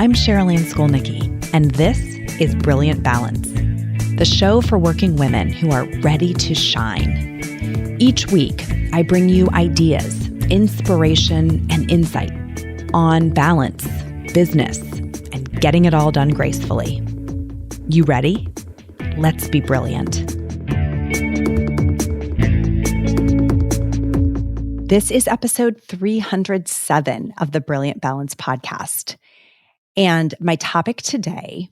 I'm Sherilyn Skolnicki, and this is Brilliant Balance, the show for working women who are ready to shine. Each week, I bring you ideas, inspiration, and insight on balance, business, and getting it all done gracefully. You ready? Let's be brilliant. This is episode 307 of the Brilliant Balance podcast. And my topic today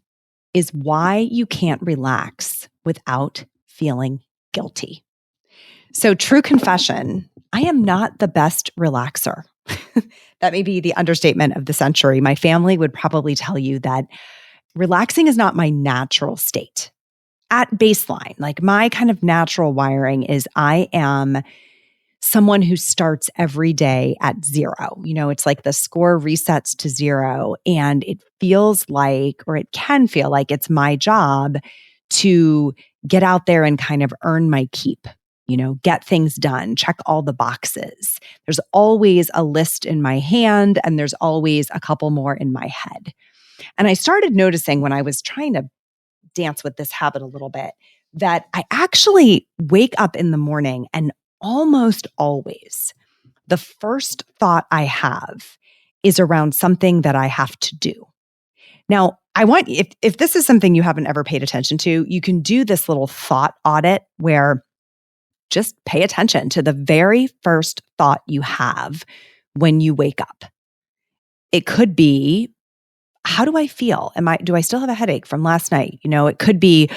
is why you can't relax without feeling guilty. So, true confession, I am not the best relaxer. That may be the understatement of the century. My family would probably tell you that relaxing is not my natural state. At baseline, like my kind of natural wiring is I am someone who starts every day at zero. You know, it's like the score resets to zero, and it feels like, or it can feel like, it's my job to get out there and kind of earn my keep, you know, get things done, check all the boxes. There's always a list in my hand, and there's always a couple more in my head. And I started noticing when I was trying to dance with this habit a little bit that I actually wake up in the morning and almost always, the first thought I have is around something that I have to do. Now, I want, if this is something you haven't ever paid attention to, you can do this little thought audit where just pay attention to the very first thought you have when you wake up. It could be, how do I feel? Do I still have a headache from last night? You know, it could be,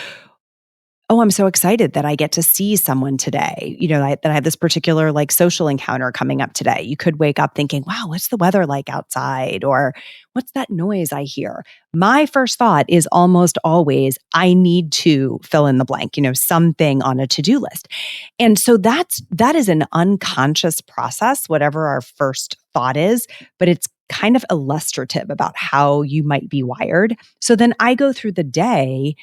oh, I'm so excited that I get to see someone today, you know, that I have this particular like social encounter coming up today. You could wake up thinking, wow, what's the weather like outside? Or what's that noise I hear? My first thought is almost always, I need to fill in the blank, you know, something on a to-do list. And so that is an unconscious process, whatever our first thought is, but it's kind of illustrative about how you might be wired. So then I go through the day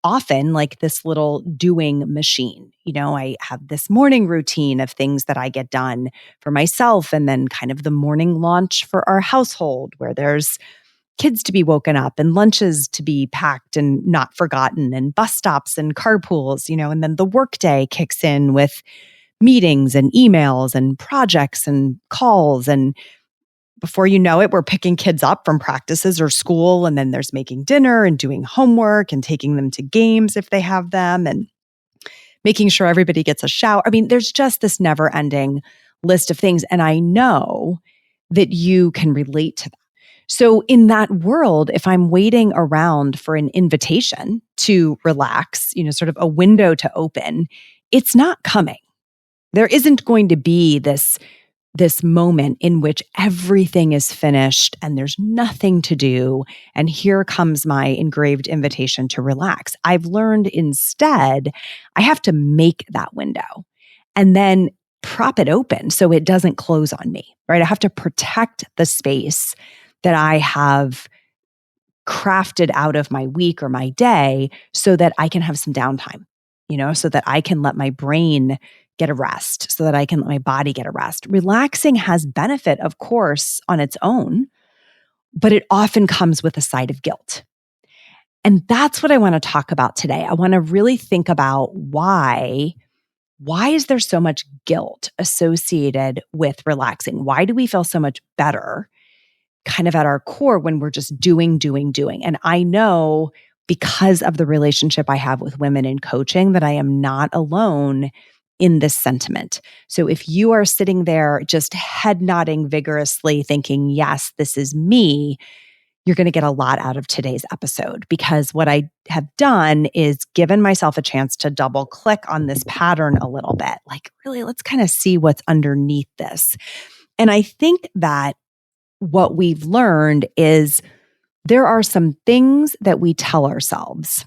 often like this little doing machine. You know, I have this morning routine of things that I get done for myself, and then kind of the morning launch for our household where there's kids to be woken up and lunches to be packed and not forgotten and bus stops and carpools, you know, and then the workday kicks in with meetings and emails and projects and calls, and before you know it, we're picking kids up from practices or school, and then there's making dinner and doing homework and taking them to games if they have them and making sure everybody gets a shower. I mean, there's just this never-ending list of things, and I know that you can relate to that. So in that world, if I'm waiting around for an invitation to relax, you know, sort of a window to open, it's not coming. There isn't going to be this moment in which everything is finished and there's nothing to do, and here comes my engraved invitation to relax. I've learned instead, I have to make that window and then prop it open so it doesn't close on me, right? I have to protect the space that I have crafted out of my week or my day so that I can have some downtime, you know, so that I can let my brain get a rest, so that I can let my body get a rest. Relaxing has benefit, of course, on its own, but it often comes with a side of guilt. And that's what I want to talk about today. I want to really think about why is there so much guilt associated with relaxing? Why do we feel so much better kind of at our core when we're just doing? And I know because of the relationship I have with women in coaching that I am not alone in this sentiment. So if you are sitting there just head nodding vigorously thinking, yes, this is me, you're going to get a lot out of today's episode, because what I have done is given myself a chance to double click on this pattern a little bit. Like, really, let's kind of see what's underneath this. And I think that what we've learned is there are some things that we tell ourselves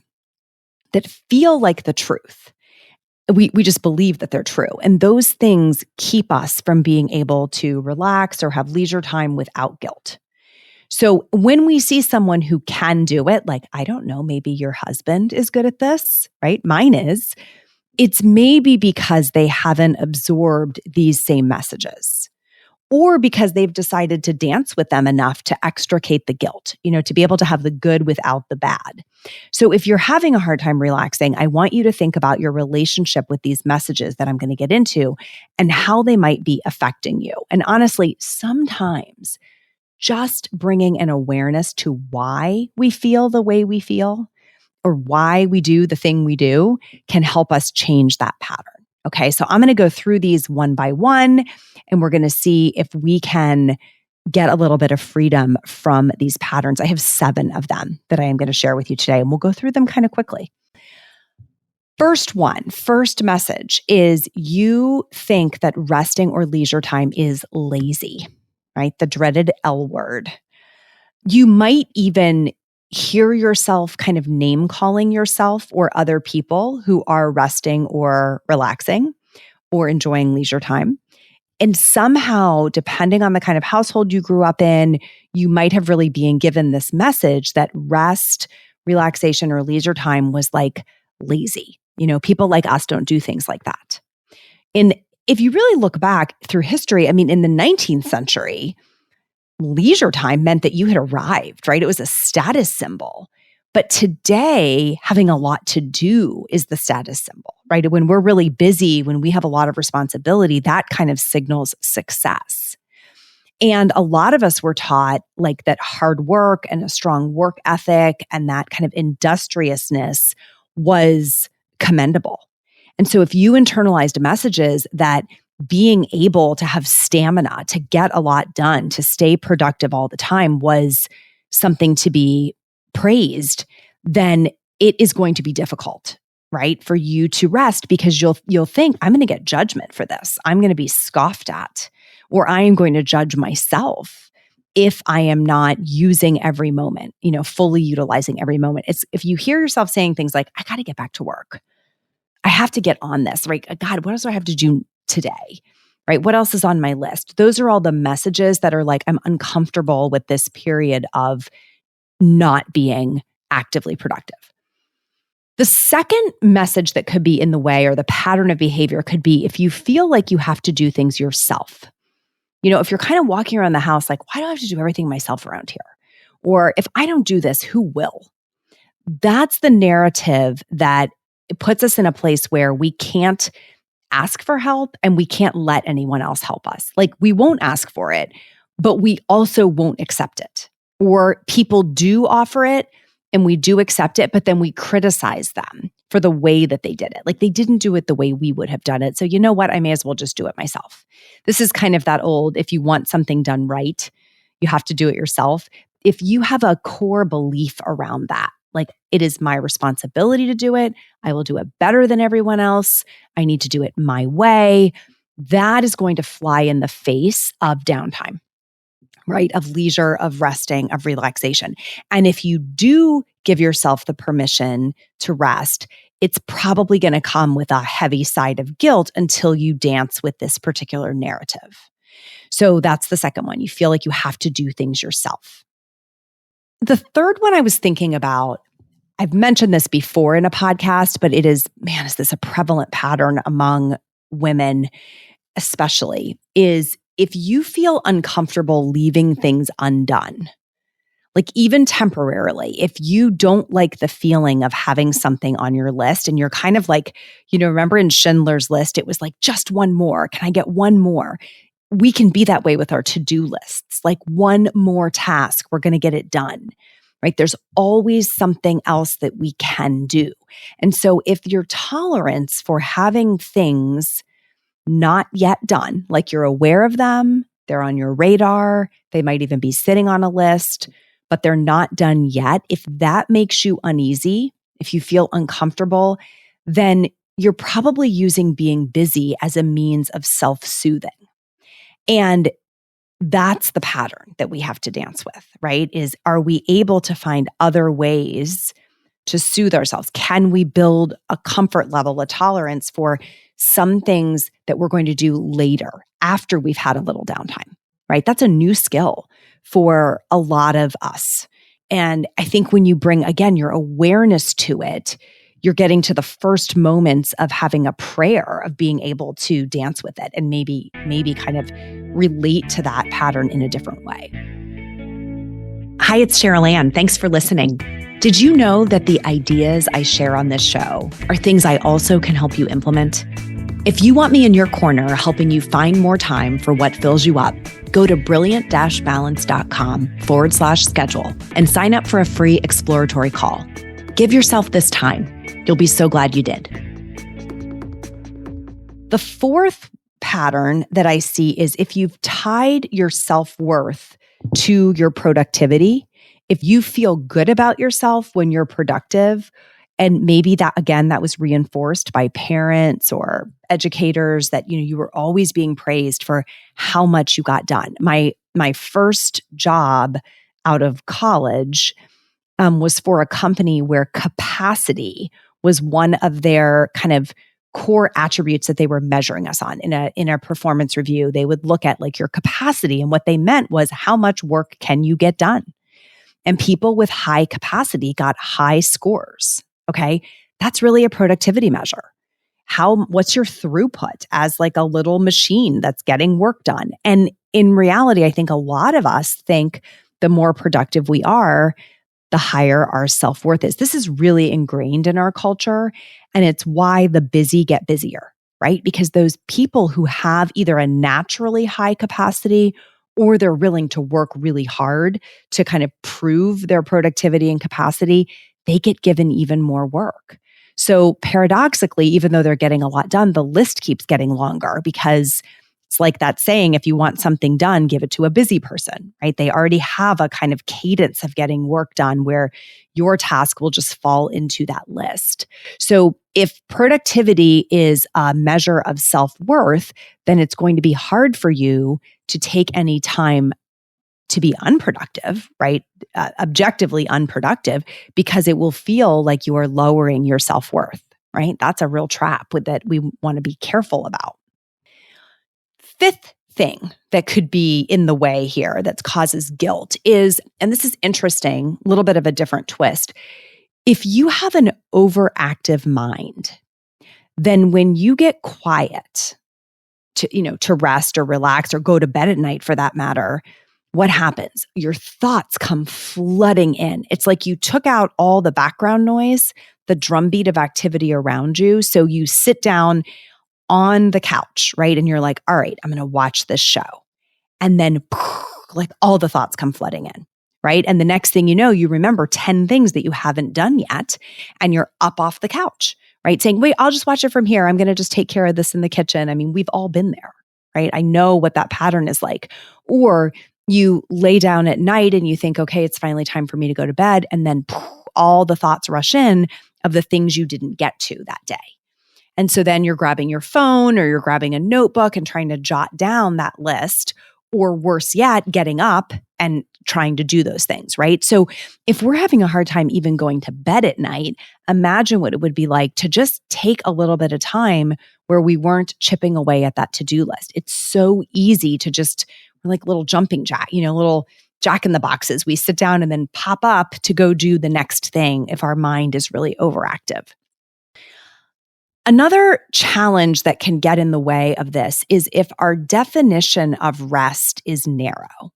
that feel like the truth. We just believe that they're true. And those things keep us from being able to relax or have leisure time without guilt. So when we see someone who can do it, like, I don't know, maybe your husband is good at this, right? Mine is. It's maybe because they haven't absorbed these same messages. or because they've decided to dance with them enough to extricate the guilt, to be able to have the good without the bad. So if you're having a hard time relaxing, I want you to think about your relationship with these messages that I'm going to get into and how they might be affecting you. And honestly, sometimes just bringing an awareness to why we feel the way we feel or why we do the thing we do can help us change that pattern. Okay, so I'm going to go through these one by one, and we're going to see if we can get a little bit of freedom from these patterns. I have 7 of them that I am going to share with you today, and we'll go through them kind of quickly. First message is you think that resting or leisure time is lazy, right? The dreaded L word. You might even hear yourself kind of name calling yourself or other people who are resting or relaxing or enjoying leisure time. And somehow, depending on the kind of household you grew up in, you might have really been given this message that rest, relaxation, or leisure time was like lazy. People like us don't do things like that. And if you really look back through history, in the 19th century, leisure time meant that you had arrived, right? It was a status symbol. But today, having a lot to do is the status symbol, right? When we're really busy, when we have a lot of responsibility, that kind of signals success. And a lot of us were taught like that hard work and a strong work ethic and that kind of industriousness was commendable. And so if you internalized messages that being able to have stamina, to get a lot done, to stay productive all the time was something to be praised, then it is going to be difficult, right? For you to rest because you'll think, I'm going to get judgment for this. I'm going to be scoffed at, or I am going to judge myself if I am not using every moment, fully utilizing every moment. It's if you hear yourself saying things like, I got to get back to work. I have to get on this, right? God, what else do I have to do today? Right? What else is on my list? Those are all the messages that are like, I'm uncomfortable with this period of not being actively productive. The second message that could be in the way or the pattern of behavior could be if you feel like you have to do things yourself. If you're kind of walking around the house like, why do I have to do everything myself around here? Or if I don't do this, who will? That's the narrative that it puts us in a place where we can't ask for help and we can't let anyone else help us. Like we won't ask for it, but we also won't accept it. Or people do offer it and we do accept it, but then we criticize them for the way that they did it. Like they didn't do it the way we would have done it. So you know what? I may as well just do it myself. This is kind of that old, if you want something done right, you have to do it yourself. If you have a core belief around that, like it is my responsibility to do it, I will do it better than everyone else, I need to do it my way, that is going to fly in the face of downtime, right? Of leisure, of resting, of relaxation. And if you do give yourself the permission to rest, it's probably going to come with a heavy side of guilt until you dance with this particular narrative. So that's the second one. You feel like you have to do things yourself. The third one I was thinking about, I've mentioned this before in a podcast, but is this a prevalent pattern among women especially, is if you feel uncomfortable leaving things undone, like even temporarily, if you don't like the feeling of having something on your list and you're kind of like, remember in Schindler's List, it was like just one more. Can I get one more? We can be that way with our to-do lists, like one more task, we're going to get it done, right? There's always something else that we can do. And so if your tolerance for having things not yet done, like you're aware of them, they're on your radar, they might even be sitting on a list, but they're not done yet. If that makes you uneasy, if you feel uncomfortable, then you're probably using being busy as a means of self-soothing. And that's the pattern that we have to dance with, right? Are we able to find other ways to soothe ourselves? Can we build a comfort level, a tolerance for some things that we're going to do later after we've had a little downtime, right? That's a new skill for a lot of us. And I think when you bring, again, your awareness to it, you're getting to the first moments of having a prayer, of being able to dance with it and maybe kind of relate to that pattern in a different way. Hi, it's Cheryl Ann. Thanks for listening. Did you know that the ideas I share on this show are things I also can help you implement? If you want me in your corner helping you find more time for what fills you up, go to brilliant-balance.com/schedule and sign up for a free exploratory call. Give yourself this time. You'll be so glad you did. The fourth pattern that I see is if you've tied your self-worth to your productivity, if you feel good about yourself when you're productive, and maybe that, again, that was reinforced by parents or educators that, you were always being praised for how much you got done. My first job out of college was for a company where capacity was one of their kind of core attributes that they were measuring us on. In a performance review, they would look at like your capacity, and what they meant was how much work can you get done? And people with high capacity got high scores. Okay. That's really a productivity measure. What's your throughput as like a little machine that's getting work done? And in reality, I think a lot of us think the more productive we are, the higher our self-worth is. This is really ingrained in our culture. And it's why the busy get busier, right? Because those people who have either a naturally high capacity or they're willing to work really hard to kind of prove their productivity and capacity, they get given even more work. So paradoxically, even though they're getting a lot done, the list keeps getting longer because it's like that saying, if you want something done, give it to a busy person, right? They already have a kind of cadence of getting work done where your task will just fall into that list. So if productivity is a measure of self-worth, then it's going to be hard for you to take any time to be unproductive, right? Objectively unproductive, because it will feel like you are lowering your self-worth, right? That's a real trap that we want to be careful about. Fifth thing that could be in the way here that causes guilt is, and this is interesting, a little bit of a different twist. If you have an overactive mind, then when you get quiet to rest or relax or go to bed at night for that matter, what happens? Your thoughts come flooding in. It's like you took out all the background noise, the drumbeat of activity around you. So you sit down on the couch, right? And you're like, all right, I'm going to watch this show. And then like all the thoughts come flooding in, right? And the next thing you know, you remember 10 things that you haven't done yet. And you're up off the couch, right? Saying, wait, I'll just watch it from here. I'm going to just take care of this in the kitchen. I mean, we've all been there, right? I know what that pattern is like. Or you lay down at night and you think, okay, it's finally time for me to go to bed. And then all the thoughts rush in of the things you didn't get to that day. And so then you're grabbing your phone or you're grabbing a notebook and trying to jot down that list, or worse yet, getting up and trying to do those things, right? So if we're having a hard time even going to bed at night, imagine what it would be like to just take a little bit of time where we weren't chipping away at that to-do list. It's so easy to just, we're like little jumping jack, little jack in the boxes. We sit down and then pop up to go do the next thing if our mind is really overactive. Another challenge that can get in the way of this is if our definition of rest is narrow.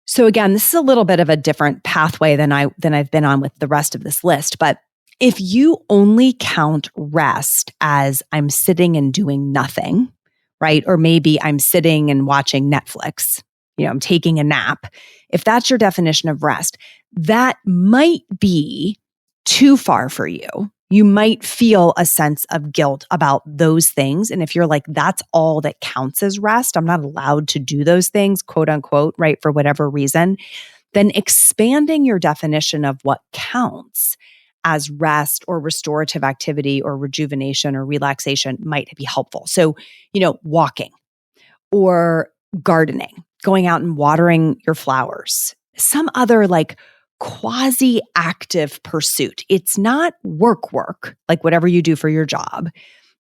So again, this is a little bit of a different pathway than I've been on with the rest of this list. But if you only count rest as I'm sitting and doing nothing, right? Or maybe I'm sitting and watching Netflix, I'm taking a nap. If that's your definition of rest, that might be too far for you. You might feel a sense of guilt about those things. And if you're like, that's all that counts as rest, I'm not allowed to do those things, quote unquote, right, for whatever reason, then expanding your definition of what counts as rest or restorative activity or rejuvenation or relaxation might be helpful. So, walking or gardening, going out and watering your flowers, some other like quasi-active pursuit. It's not work, like whatever you do for your job.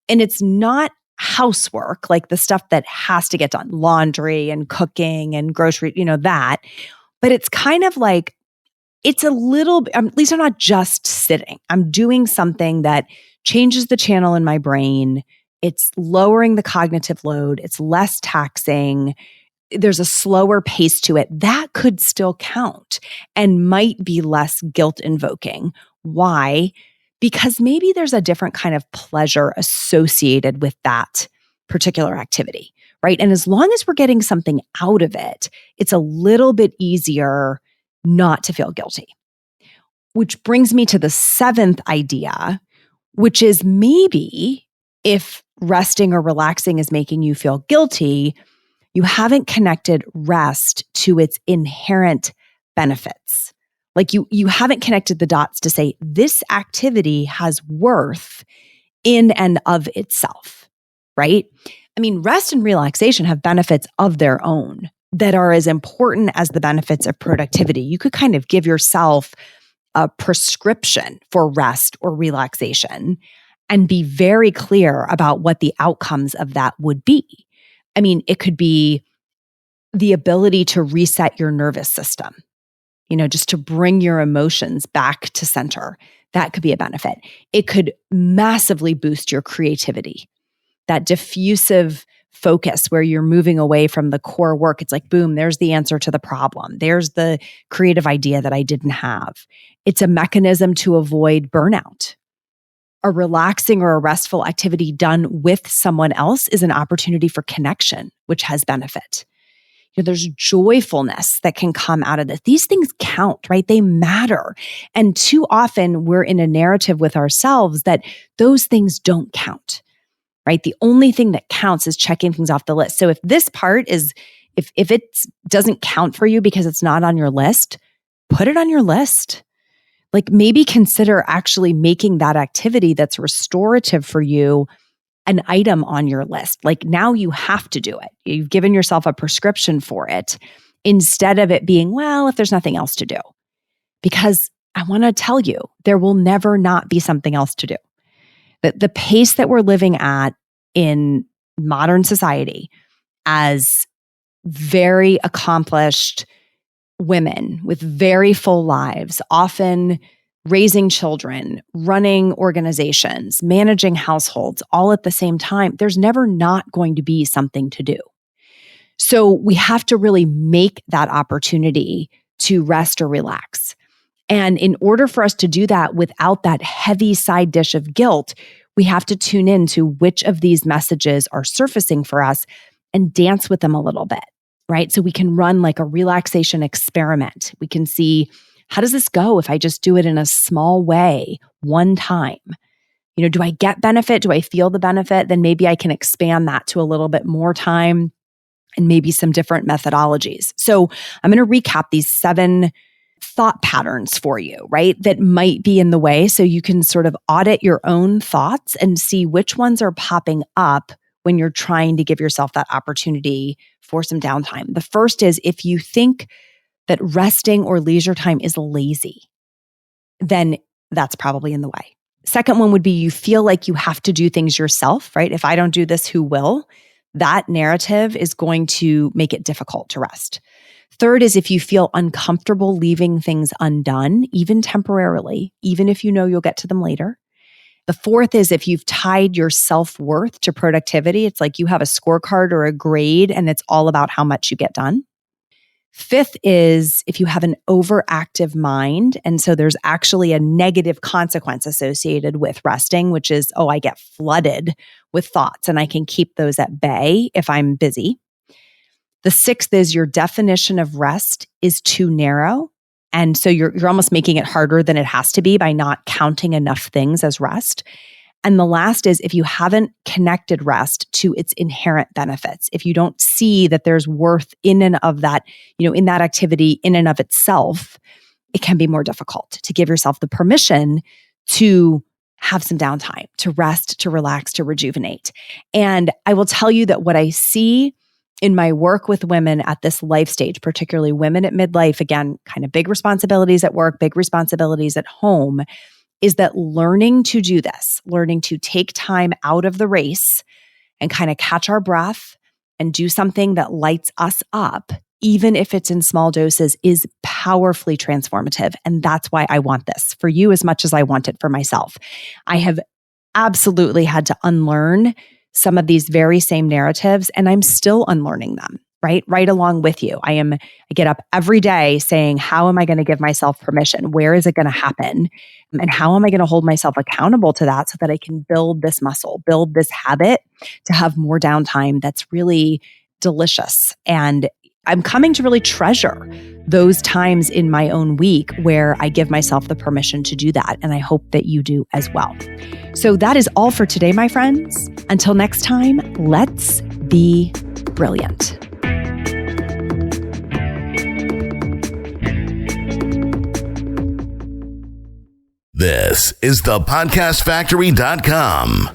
And it's not housework, like the stuff that has to get done, laundry and cooking and grocery, that. But it's kind of like it's a little, at least I'm not just sitting. I'm doing something that changes the channel in my brain. It's lowering the cognitive load. It's less taxing. There's a slower pace to it. That could still count and might be less guilt invoking. Why? Because maybe there's a different kind of pleasure associated with that particular activity, right? And as long as we're getting something out of it, it's a little bit easier not to feel guilty. Which brings me to the seventh idea, which is maybe if resting or relaxing is making you feel guilty, you haven't connected rest to its inherent benefits. Like you haven't connected the dots to say this activity has worth in and of itself, right? I mean, rest and relaxation have benefits of their own that are as important as the benefits of productivity. You could kind of give yourself a prescription for rest or relaxation and be very clear about what the outcomes of that would be. I mean, it could be the ability to reset your nervous system, just to bring your emotions back to center. That could be a benefit. It could massively boost your creativity. That diffusive focus where you're moving away from the core work. It's like, boom, there's the answer to the problem. There's the creative idea that I didn't have. It's a mechanism to avoid burnout. A relaxing or a restful activity done with someone else is an opportunity for connection, which has benefit. There's joyfulness that can come out of this. These things count, right? They matter. And too often we're in a narrative with ourselves that those things don't count, right? The only thing that counts is checking things off the list. So if this part is, if it doesn't count for you because it's not on your list, put it on your list. Like maybe consider actually making that activity that's restorative for you an item on your list. Like now you have to do it. You've given yourself a prescription for it instead of it being, well, if there's nothing else to do. Because I want to tell you, there will never not be something else to do. The pace that we're living at in modern society as very accomplished women with very full lives, often raising children, running organizations, managing households, all at the same time, there's never not going to be something to do. So we have to really make that opportunity to rest or relax. And in order for us to do that without that heavy side dish of guilt, we have to tune in to which of these messages are surfacing for us and dance with them a little bit, right? So we can run like a relaxation experiment. We can see, how does this go if I just do it in a small way one time? Do I get benefit? Do I feel the benefit? Then maybe I can expand that to a little bit more time and maybe some different methodologies. So I'm going to recap these 7 thought patterns for you, right? That might be in the way. So you can sort of audit your own thoughts and see which ones are popping up when you're trying to give yourself that opportunity for some downtime. The first is if you think that resting or leisure time is lazy, then that's probably in the way. Second one would be you feel like you have to do things yourself, right? If I don't do this, who will? That narrative is going to make it difficult to rest. Third is if you feel uncomfortable leaving things undone, even temporarily, even if you know you'll get to them later. The fourth is if you've tied your self-worth to productivity, it's like you have a scorecard or a grade and it's all about how much you get done. Fifth is if you have an overactive mind, and so there's actually a negative consequence associated with resting, which is, I get flooded with thoughts and I can keep those at bay if I'm busy. The sixth is your definition of rest is too narrow. And so you're almost making it harder than it has to be by not counting enough things as rest. And the last is if you haven't connected rest to its inherent benefits, if you don't see that there's worth in and of that, in that activity in and of itself, it can be more difficult to give yourself the permission to have some downtime, to rest, to relax, to rejuvenate. And I will tell you that what I see in my work with women at this life stage, particularly women at midlife, again, kind of big responsibilities at work, big responsibilities at home, is that learning to do this, learning to take time out of the race and kind of catch our breath and do something that lights us up even if it's in small doses, is powerfully transformative. And that's why I want this for you as much as I want it for myself. I have absolutely had to unlearn some of these very same narratives, and I'm still unlearning them, right along with you. I get up every day saying, how am I going to give myself permission? Where is it going to happen? And how am I going to hold myself accountable to that so that I can build this muscle, build this habit to have more downtime that's really delicious. And I'm coming to really treasure those times in my own week where I give myself the permission to do that. And I hope that you do as well. So that is all for today, my friends. Until next time, let's be brilliant. This is thepodcastfactory.com.